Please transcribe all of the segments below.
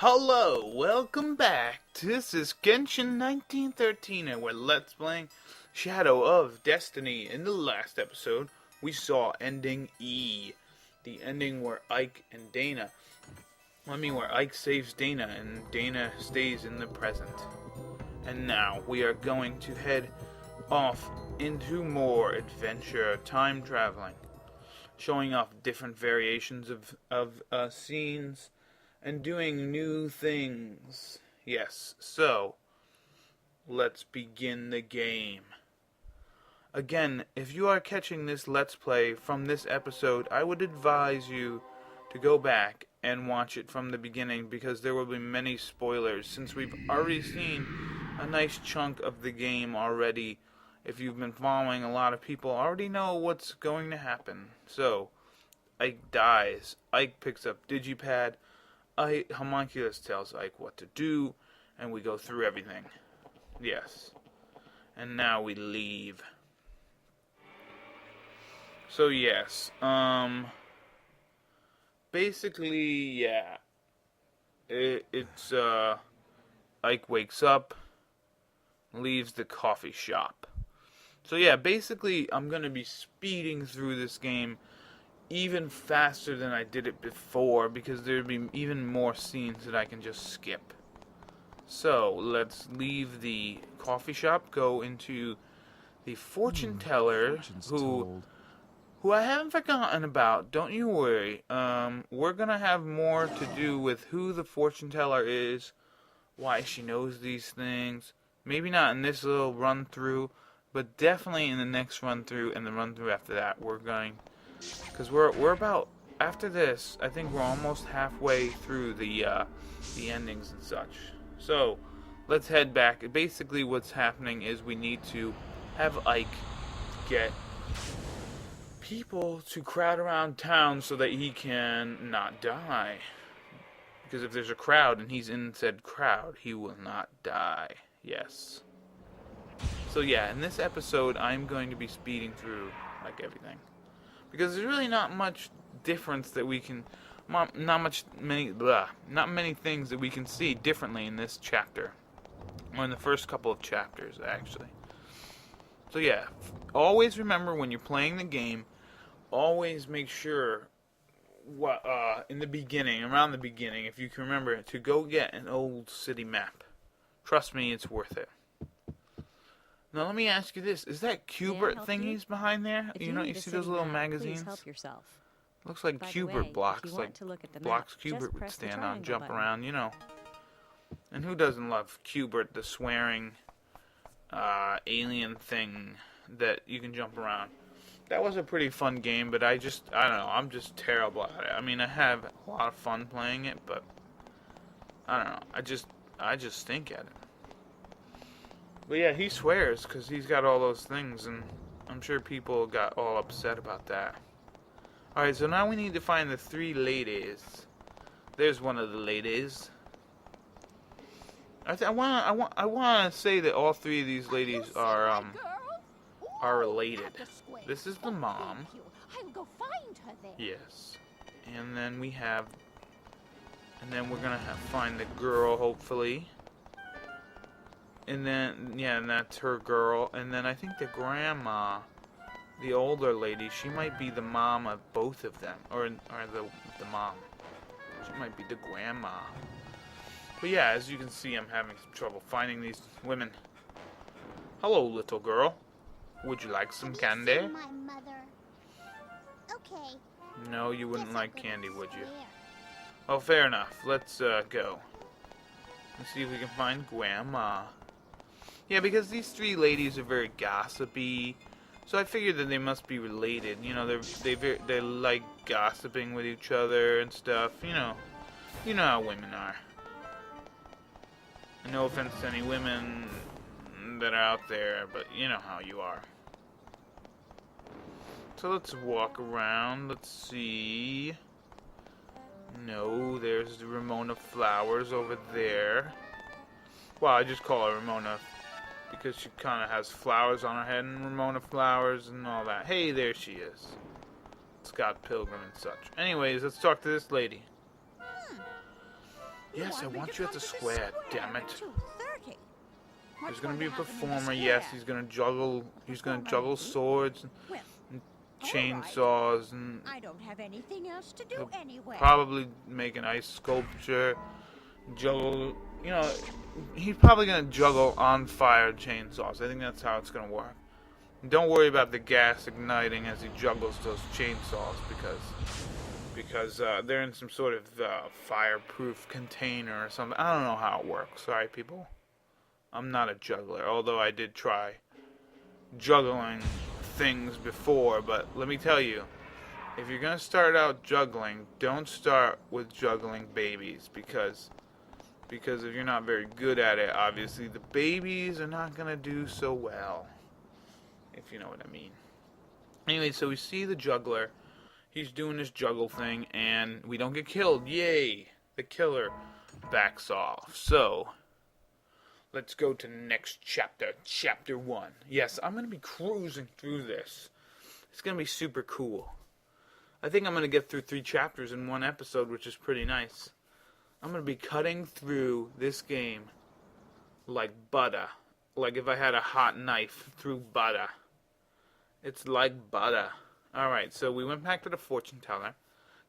Hello, welcome back. This is Genshin 1913 and we're Let's Playing Shadow of Destiny. In the last episode, we saw ending E. The ending where Ike and Dana, where Ike saves Dana and Dana stays in the present. And now we are going to head off into more adventure, time traveling, showing off different variations of scenes and doing new things. Yes, so let's begin the game. Again, if you are catching this Let's Play from this episode, I would advise you to go back and watch it from the beginning because there will be many spoilers since we've already seen a nice chunk of the game already. If you've been following, a lot of people already know what's going to happen. So, Ike dies. Ike picks up Digipad. Homunculus tells Ike what to do, and we go through everything. Yes. And now we leave. So yes, basically, yeah. It's Ike wakes up, leaves the coffee shop. So yeah, basically, I'm gonna be speeding through this game even faster than I did it before because there'd be even more scenes that I can just skip. So let's leave the coffee shop, go into the fortune teller who I haven't forgotten about. Don't you worry. We're gonna have more to do with who the fortune teller is, why she knows these things. Maybe not in this little run through, but definitely in the next run through and the run through after that. We're going. Because we're about, after this, I think we're almost halfway through the endings and such. So, let's head back. Basically what's happening is we need to have Ike get people to crowd around town so that he can not die. Because if there's a crowd and he's in said crowd, he will not die. Yes. So yeah, in this episode, I'm going to be speeding through, like, everything. Because there's really not much difference that we can, not many things that we can see differently in this chapter, or in the first couple of chapters, actually. So yeah, always remember when you're playing the game, always make sure, in the beginning, around the beginning, if you can remember, to go get an old city map. Trust me, it's worth it. Now let me ask you this: is that Cubert thingies behind there? You see those little magazines? Help yourself. Looks like Cubert blocks, like blocks Cubert would stand on, jump around, And who doesn't love Cubert, the swearing alien thing that you can jump around? That was a pretty fun game, but I don't know, I'm just terrible at it. I mean, I have a lot of fun playing it, but I don't know, I just stink at it. But yeah, he swears because he's got all those things, and I'm sure people got all upset about that. Alright, so now we need to find the three ladies. There's one of the ladies. I want to say that all three of these ladies are related. This is the mom. I'll go find her there. Yes. And then we're gonna find the girl, hopefully. And then, yeah, and that's her girl. And then I think the grandma, the older lady, she might be the mom of both of them. Or the mom. She might be the grandma. But yeah, as you can see, I'm having some trouble finding these women. Hello, little girl. Would you like some candy? Have you seen my mother? Okay. No, you wouldn't like candy, would you? Well, fair enough. Let's go. Let's see if we can find grandma. Yeah, because these three ladies are very gossipy, so I figured that they must be related. You know, they like gossiping with each other and stuff. You know how women are. And no offense to any women that are out there, but you know how you are. So let's walk around. Let's see. No, there's the Ramona Flowers over there. Well, I just call her Ramona because she kind of has flowers on her head, and Ramona Flowers and all that. Hey, there she is. Scott Pilgrim and such. Anyways, let's talk to this lady. Yes, I want you at the square, damn it. 2:30. There's gonna be a performer, yes, he's gonna juggle swords Well, and all chainsaws, and I don't have anything else to do he'll anyway. probably make an ice sculpture, juggle, he's probably gonna juggle on fire chainsaws. I think that's how it's gonna work. And don't worry about the gas igniting as he juggles those chainsaws because they're in some sort of fireproof container or something. I don't know how it works. Sorry, people. I'm not a juggler, although I did try juggling things before. But let me tell you, if you're gonna start out juggling, don't start with juggling babies because if you're not very good at it, obviously the babies are not gonna do so well, if you know what I mean. Anyway, so we see the juggler. He's doing this juggle thing, and we don't get killed. Yay! The killer backs off. So let's go to the next chapter, chapter 1. Yes, I'm going to be cruising through this. It's going to be super cool. I think I'm going to get through 3 chapters in one episode, which is pretty nice. I'm going to be cutting through this game like butter. Like if I had a hot knife through butter. It's like butter. Alright, so we went back to the fortune teller.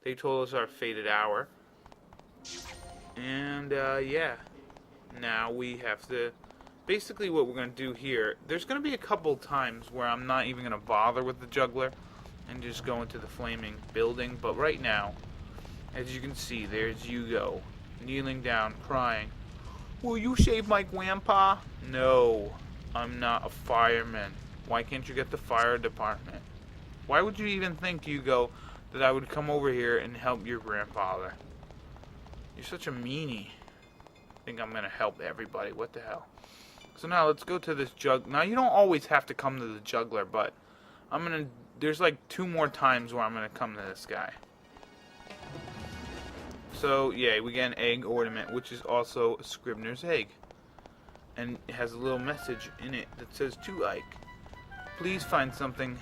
They told us our fated hour. And, yeah. Now we have to, basically what we're going to do here, there's going to be a couple times where I'm not even going to bother with the juggler and just go into the flaming building, but right now, as you can see, there's Yugo, kneeling down, crying, "Will you save my grandpa?" No, I'm not a fireman. Why can't you get the fire department? Why would you even think, Yugo, that I would come over here and help your grandfather? You're such a meanie. Think I'm gonna help everybody. What the hell? So now let's go to this Now you don't always have to come to the juggler, but there's like 2 more times where I'm gonna come to this guy. So yeah, we get an egg ornament, which is also a Scribner's egg, and it has a little message in it that says, "To Ike, please find something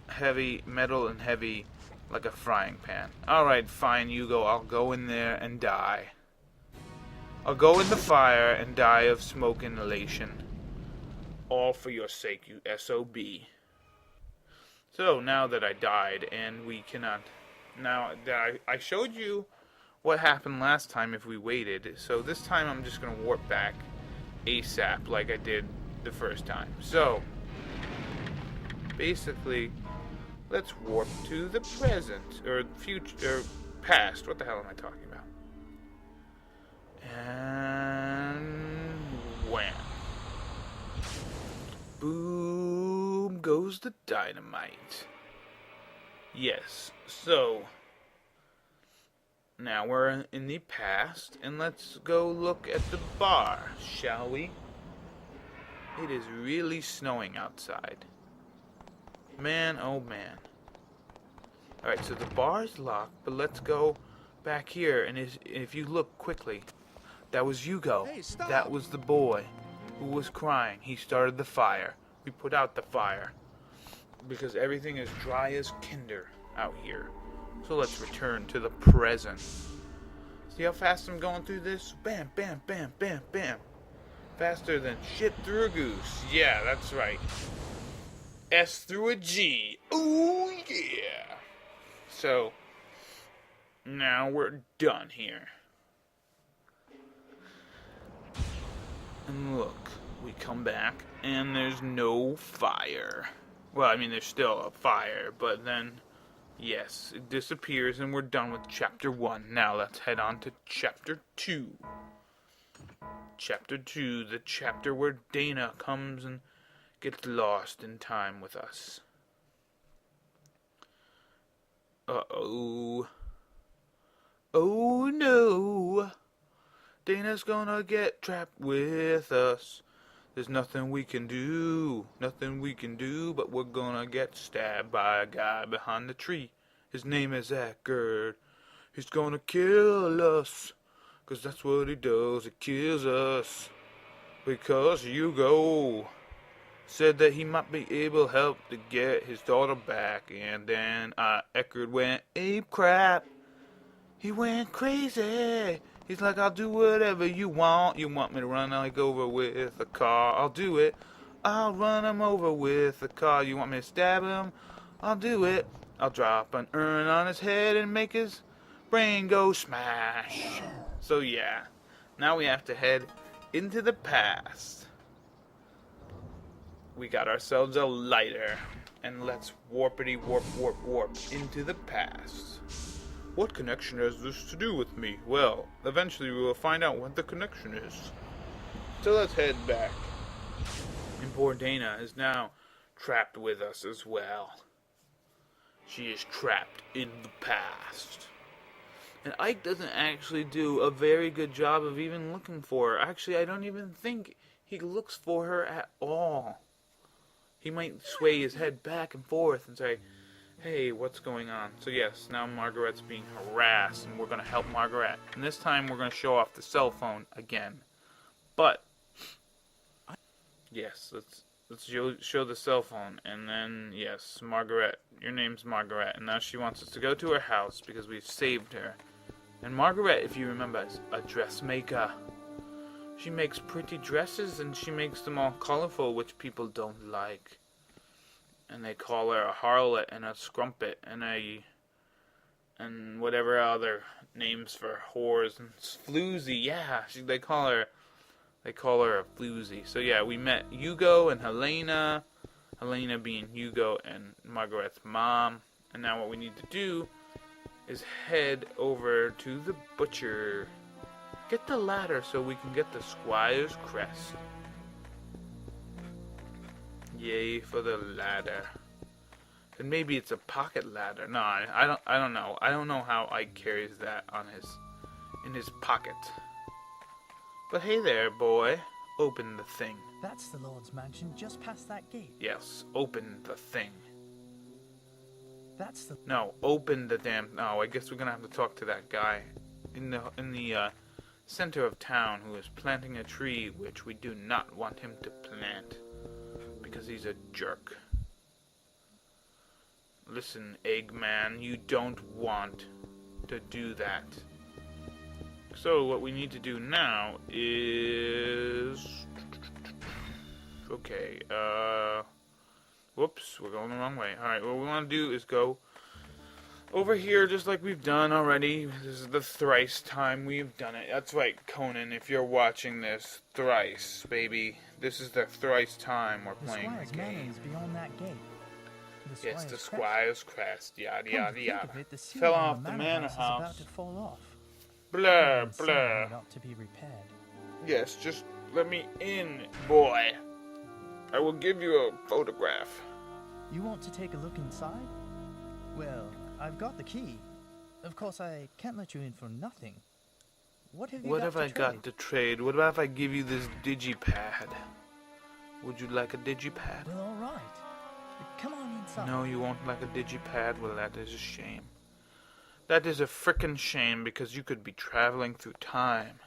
heavy, metal and heavy, like a frying pan." Alright, fine, Yugo, I'll go in there and die. I'll go in the fire and die of smoke inhalation. All for your sake, you SOB. So, now that I died, and we cannot... Now that I showed you what happened last time if we waited, so this time I'm just going to warp back ASAP like I did the first time. So, basically, let's warp to the present, or future, or past. What the hell am I talking about? And wham. Boom goes the dynamite. Yes, so now we're in the past, and let's go look at the bar, shall we? It is really snowing outside. Man, oh man. Alright, so the bar is locked, but let's go back here, and if you look quickly, that was Yugo. Hey, stop. That was the boy who was crying. He started the fire. We put out the fire because everything is dry as kinder out here. So let's return to the present. See how fast I'm going through this? Bam, bam, bam, bam, bam. Faster than shit through a goose. Yeah, that's right. S through a G. Ooh, yeah. So, now we're done here. And look, we come back, and there's no fire. Well, I mean, there's still a fire, but then, yes, it disappears, and we're done with Chapter 1. Now, let's head on to Chapter 2. Chapter 2, the chapter where Dana comes and gets lost in time with us. Uh-oh. Oh, no. Dana's gonna get trapped with us. There's nothing we can do, but we're gonna get stabbed by a guy behind the tree. His name is Eckerd. He's gonna kill us, 'cause that's what he does, he kills us. Because Yugo said that he might be able to help to get his daughter back, and then Eckerd went ape crap. He went crazy. He's like, I'll do whatever you want. You want me to run like over with a car? I'll do it. I'll run him over with a car. You want me to stab him? I'll do it. I'll drop an urn on his head and make his brain go smash. So yeah, now we have to head into the past. We got ourselves a lighter, and let's warpity warp warp warp into the past. What connection has this to do with me? Well, eventually we will find out what the connection is. So let's head back. And poor Dana is now trapped with us as well. She is trapped in the past. And Ike doesn't actually do a very good job of even looking for her. Actually, I don't even think he looks for her at all. He might sway his head back and forth and say, hey, what's going on? So yes, now Margaret's being harassed, and we're going to help Margaret. And this time we're going to show off the cell phone again. But, yes, let's show the cell phone. And then, yes, Margaret, your name's Margaret. And now she wants us to go to her house because we've saved her. And Margaret, if you remember, is a dressmaker. She makes pretty dresses, and she makes them all colorful, which people don't like. And they call her a harlot and a scrumpet and whatever other names for whores and floozy. Yeah, they call her a floozy. So yeah, we met Hugo and Helena. Helena being Hugo and Margaret's mom. And now what we need to do is head over to the butcher. Get the ladder so we can get the Squire's crest. Yay for the ladder. And maybe it's a pocket ladder. No, I don't know. I don't know how Ike carries that in his pocket. But hey there, boy. Open the thing. That's the Lord's mansion just past that gate. Yes, open the thing. That's the... No, open the damn... No, I guess we're gonna have to talk to that guy in the center of town who is planting a tree which we do not want him to plant because he's a jerk. Listen, Eggman, you don't want to do that. So what we need to do now is... Okay, whoops, we're going the wrong way. Alright, what we want to do is go over here just like we've done already. This is the thrice time we've done it. That's right, Conan, if you're watching this, thrice, baby. This is the thrice time we're playing the Squire's manor game. is beyond that gate. Yes, the Squire's crest, yada yada yada. The Fell off the manor is house. about to fall off. Blah, And so blah. it ought to be repaired. Yes, just let me in, boy. I will give you a photograph. You want to take a look inside? Well, I've got the key. Of course, I can't let you in for nothing. What have you What got have to I got trade? to trade? What about if I give you this digipad? Would you like a digipad? Well, all right. Come on inside. No, you won't like a digipad? Well, that is a shame. That is a frickin' shame because you could be traveling through time.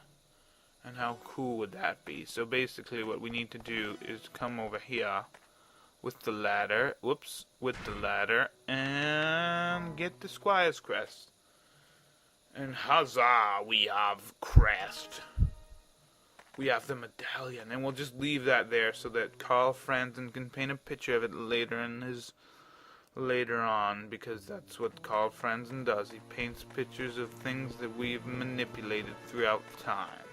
And how cool would that be? So basically what we need to do is come over here with the ladder. Whoops. With the ladder. And get the Squire's crest. And huzzah, we have crest. We have the medallion. And we'll just leave that there so that Carl Franzen can paint a picture of it later on, because that's what Carl Franzen does. He paints pictures of things that we've manipulated throughout time.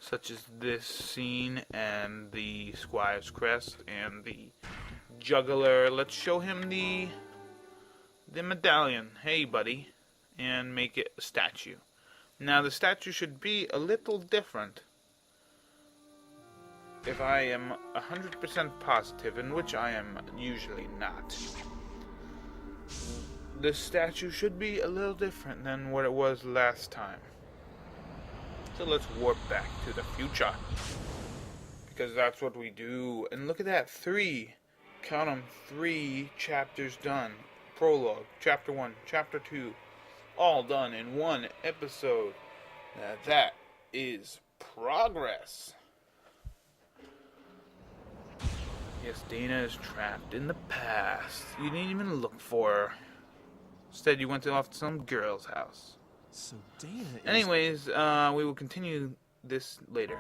Such as this scene and the Squire's crest and the juggler. Let's show him the medallion. Hey, buddy. And make it a statue. Now, the statue should be a little different. If I am 100% positive, in which I am usually not. The statue should be a little different than what it was last time. So let's warp back to the future. Because that's what we do. And look at that, 3. Count them, 3 chapters done. Prologue, chapter 1, chapter 2. All done in one episode. Now that is progress. Yes, Dana is trapped in the past. You didn't even look for her. Instead, you went off to some girl's house. So Dana is... Anyways, we will continue this later.